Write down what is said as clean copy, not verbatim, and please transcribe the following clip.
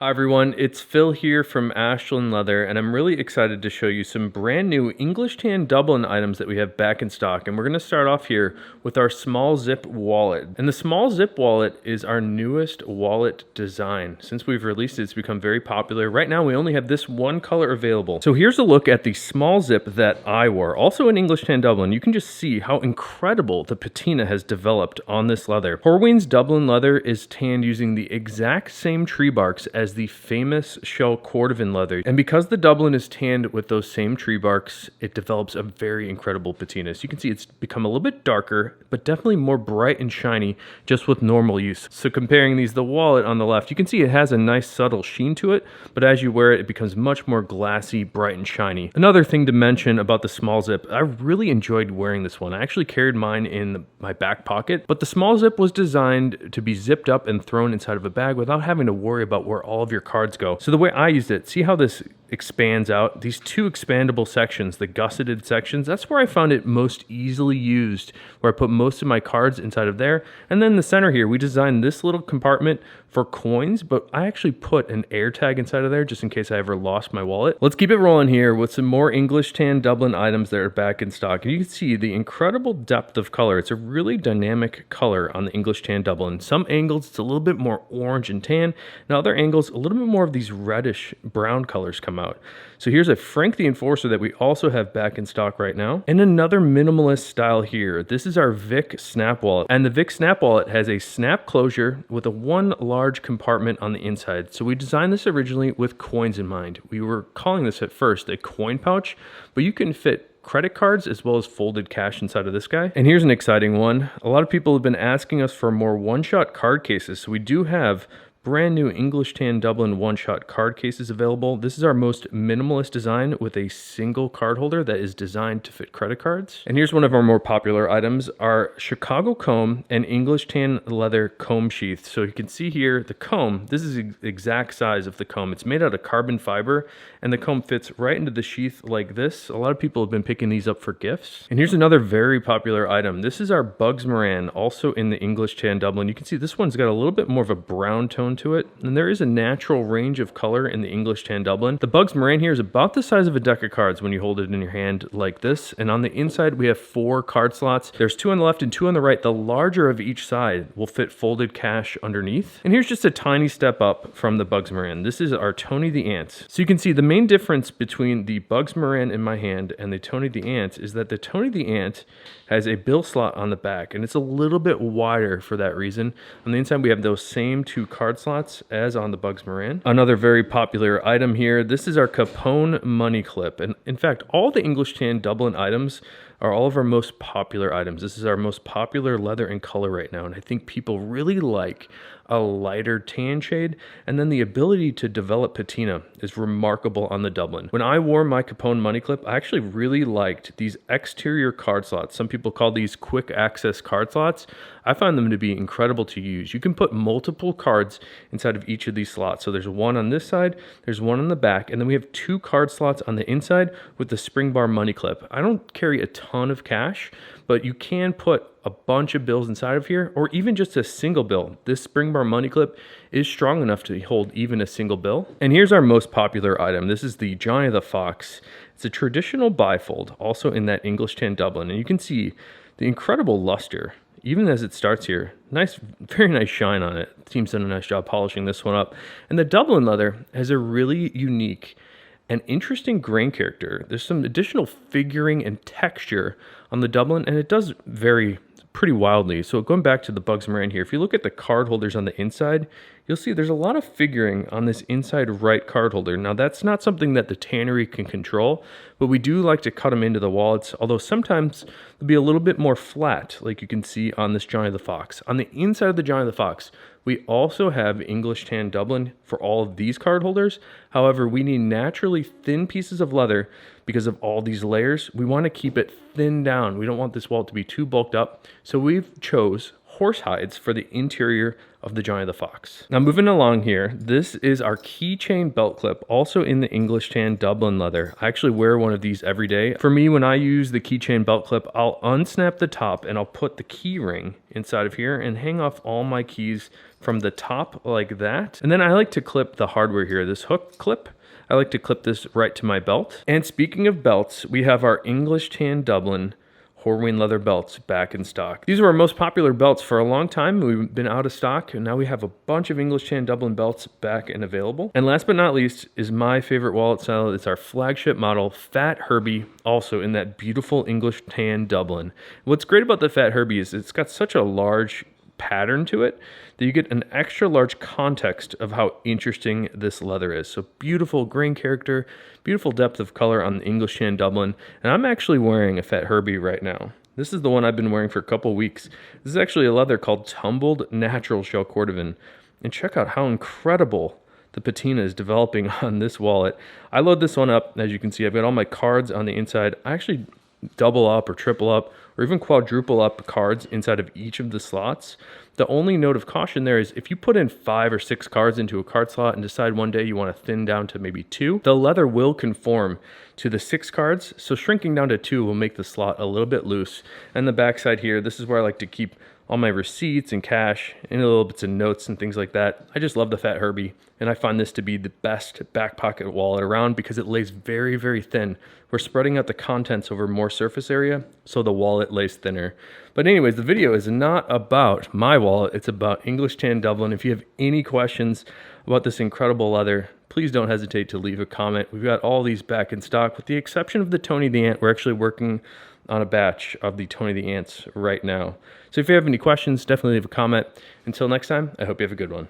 Hi everyone, it's Phil here from Ashland Leather, and I'm really excited to show you some brand new English tan Dublin items that we have back in stock. And we're going to start off here with our small zip wallet. And the small zip wallet is our newest wallet design. Since we've released it, it's become very popular. Right now we only have this one color available. So here's a look at the small zip that I wore, also in English tan Dublin. You can just see how incredible the patina has developed on this leather. Horween's Dublin leather is tanned using the exact same tree barks as the famous shell Cordovan leather. And because the Dublin is tanned with those same tree barks, it develops a very incredible patina. So you can see it's become a little bit darker, but definitely more bright and shiny just with normal use. So comparing these, the wallet on the left, you can see it has a nice subtle sheen to it, but as you wear it, it becomes much more glassy, bright and shiny. Another thing to mention about the small zip, I really enjoyed wearing this one. I actually carried mine in my back pocket, but the small zip was designed to be zipped up and thrown inside of a bag without having to worry about where all of your cards go. So the way I used it, see how this expands out? These two expandable sections, the gusseted sections, that's where I found it most easily used, where I put most of my cards inside of there. And then the center here, we designed this little compartment for coins, but I actually put an air tag inside of there just in case I ever lost my wallet. Let's keep it rolling here with some more English tan Dublin items that are back in stock. And you can see the incredible depth of color. It's a really dynamic color on the English tan Dublin. Some angles, it's a little bit more orange and tan, and other angles, a little bit more of these reddish brown colors come out. So here's a Frank the Enforcer that we also have back in stock right now. And another minimalist style here. This is our Vic Snap Wallet. And the Vic Snap Wallet has a snap closure with a one large compartment on the inside. So we designed this originally with coins in mind. We were calling this at first a coin pouch, but you can fit credit cards as well as folded cash inside of this guy. And here's an exciting one. A lot of people have been asking us for more one-shot card cases. So we do have brand new English tan Dublin one-shot card cases available. This is our most minimalist design with a single card holder that is designed to fit credit cards. And here's one of our more popular items, our Chicago comb and English tan leather comb sheath. So you can see here the comb, this is the exact size of the comb. It's made out of carbon fiber and the comb fits right into the sheath like this. A lot of people have been picking these up for gifts. And here's another very popular item. This is our Bugs Moran, also in the English tan Dublin. You can see this one's got a little bit more of a brown tone to it, and there is a natural range of color in the English tan Dublin. The Bugs Moran here is about the size of a deck of cards when you hold it in your hand like this, and on the inside we have 4 card slots. There's 2 on the left and 2 on the right. The larger of each side will fit folded cash underneath. And here's just a tiny step up from the Bugs Moran. This is our Tony the Ant. So you can see the main difference between the Bugs Moran in my hand and the Tony the Ant is that the Tony the Ant has a bill slot on the back, and it's a little bit wider for that reason. On the inside we have those same 2 card slots as on the Bugs Moran. Another very popular item here, this is our Capone money clip. And in fact, all the English tan Dublin items are all of our most popular items. This is our most popular leather and color right now, and I think people really like a lighter tan shade, and then the ability to develop patina is remarkable on the Dublin. When I wore my Capone money clip, I actually really liked these exterior card slots. Some people call these quick access card slots. I find them to be incredible to use. You can put multiple cards inside of each of these slots. So there's one on this side, there's one on the back, and then we have 2 card slots on the inside with the spring bar money clip. I don't carry a ton of cash, but you can put a bunch of bills inside of here, or even just a single bill. This spring bar money clip is strong enough to hold even a single bill. And here's our most popular item. This is the Johnny the Fox. It's a traditional bifold, also in that English tan Dublin. And you can see the incredible luster, even as it starts here. Nice, very nice shine on it. The team's done a nice job polishing this one up. And the Dublin leather has a really unique and interesting grain character. There's some additional figuring and texture on the Dublin, and it does vary pretty wildly. So going back to the Bugs Moran here, if you look at the card holders on the inside, you'll see there's a lot of figuring on this inside right card holder. Now that's not something that the tannery can control, but we do like to cut them into the wallets, although sometimes they'll be a little bit more flat, like you can see on this Johnny the Fox. On the inside of the Johnny the Fox, we also have English tan Dublin for all of these card holders. However, we need naturally thin pieces of leather because of all these layers. We want to keep it thinned down. We don't want this wallet to be too bulked up. So we've chose horse hides for the interior of the Johnny the Fox. Now moving along here, this is our Keychain belt clip, also in the English tan Dublin leather. I actually wear one of these every day. For me, when I use the Keychain belt clip, I'll unsnap the top and I'll put the key ring inside of here and hang off all my keys from the top like that. And then I like to clip the hardware here, this hook clip. I like to clip this right to my belt. And speaking of belts, we have our English tan Dublin Horween leather belts back in stock. These were our most popular belts for a long time. We've been out of stock, and now we have a bunch of English tan Dublin belts back and available. And last but not least is my favorite wallet style. It's our flagship model, Fat Herby, also in that beautiful English tan Dublin. What's great about the Fat Herby is it's got such a large pattern to it that you get an extra large context of how interesting this leather is. So beautiful grain character, beautiful depth of color on the English tan Dublin. And I'm actually wearing a Fat Herby right now. This is the one I've been wearing for a couple weeks. This is actually a leather called Tumbled Natural Shell Cordovan. And check out how incredible the patina is developing on this wallet. I load this one up. As you can see, I've got all my cards on the inside. I actually double up or triple up or even quadruple up cards inside of each of the slots. The only note of caution there is if you put in 5 or 6 cards into a card slot and decide one day you want to thin down to maybe 2, the leather will conform to the 6 cards. So shrinking down to 2 will make the slot a little bit loose. And the backside here, this is where I like to keep all my receipts and cash and a little bits of notes and things like that. I just love the Fat Herby, and I find this to be the best back pocket wallet around because it lays very, very thin. We're spreading out the contents over more surface area, so the wallet lays thinner. But anyways, the video is not about my wallet, it's about English tan Dublin. If you have any questions about this incredible leather, please don't hesitate to leave a comment. We've got all these back in stock, with the exception of the Tony the Ant. We're actually working on a batch of the Tony the Ants right now. So if you have any questions, definitely leave a comment. Until next time, I hope you have a good one.